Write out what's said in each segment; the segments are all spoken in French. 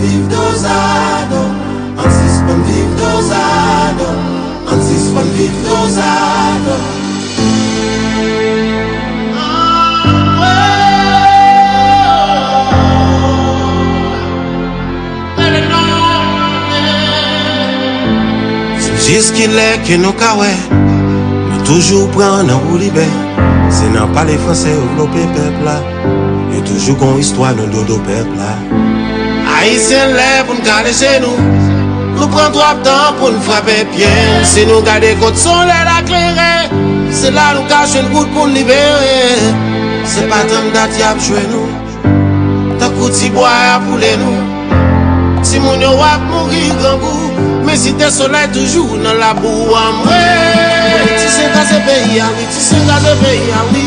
vivre dosado. En suspend vivre dosado. En suspend vivre dosado. Jusqu'il est que nous kawè, nous toujours prendre en roue libre. C'est non pas les Français développer peuple là. Y'a toujours une histoire dans le dodo peuple là. Haïtiens lèvent pour nous garder chez nous. Nous prenons trop de temps pour nous frapper bien. Si nous gardons côte son l'air éclairé, c'est là nous cachons une goutte pour nous libérer. C'est pas tant d'at y'a joué nous. Tant que ti bois à pouler nous. Si mon yo wap mourir grand goût. Mais si t'es soleil toujours dans la boue à moi. Tu sais qu'à ce pays, ah oui, tu sais qu'à ce pays, ah oui.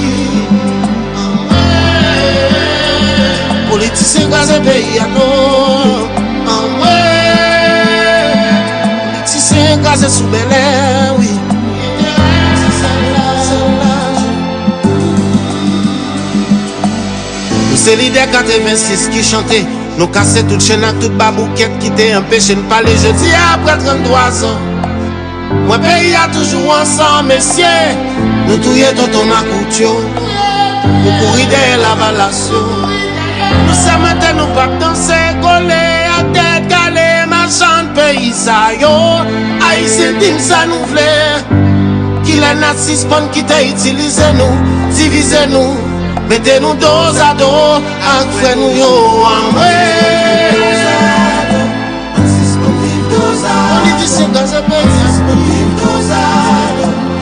Politicien qu'à ce pays, ah non. Politicien qu'à ce sous-belé, oui. Nous c'est l'idée 86 qui chantait. Nous casser toute chaîne avec toute babouquette qui t'a empêché de parler jeudi après 33 ans. Moi pays a toujours ensemble, messieurs. Nous touillons tonton Macoutio. Nous courir derrière la valation. Nous sommes maintenant nous pas danser, coller à tête calée, marchand de pays ça yo. Haïtien dim ça nous voulait. Qu'il a nazis pour qui t'a utilisé nous, divisé nous. Mettez-nous dos à dos, avec frère nous yo en vrai. Politicien dans ce pays,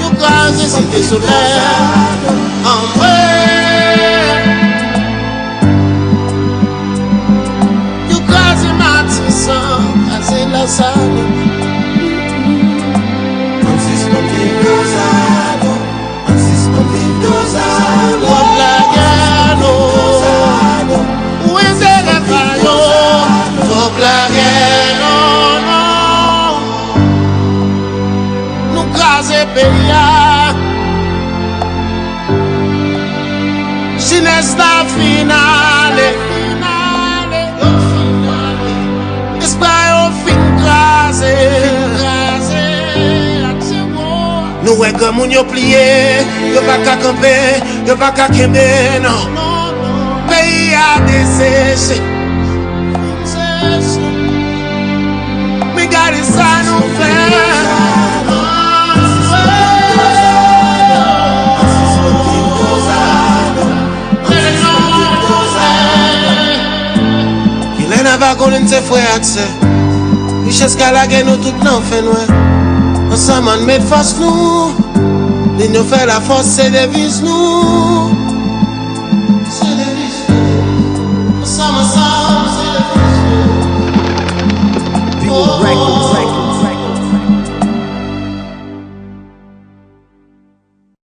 yo crase cité solaire en vrai. Yo crase Matissan, crase la salle. Ginesta finale, espai au fin crasé. Nous est comme on y plié, y'a pas qu'à camper, y'a pas qu'à kembe, non. Pays a desséché. Mais gardez ça nous fait. Va connaître ses frères accès. Richesse qu'à la guerre nous tout n'en fait nous. Ensemble on met force nous. L'union fait la force c'est devise nous.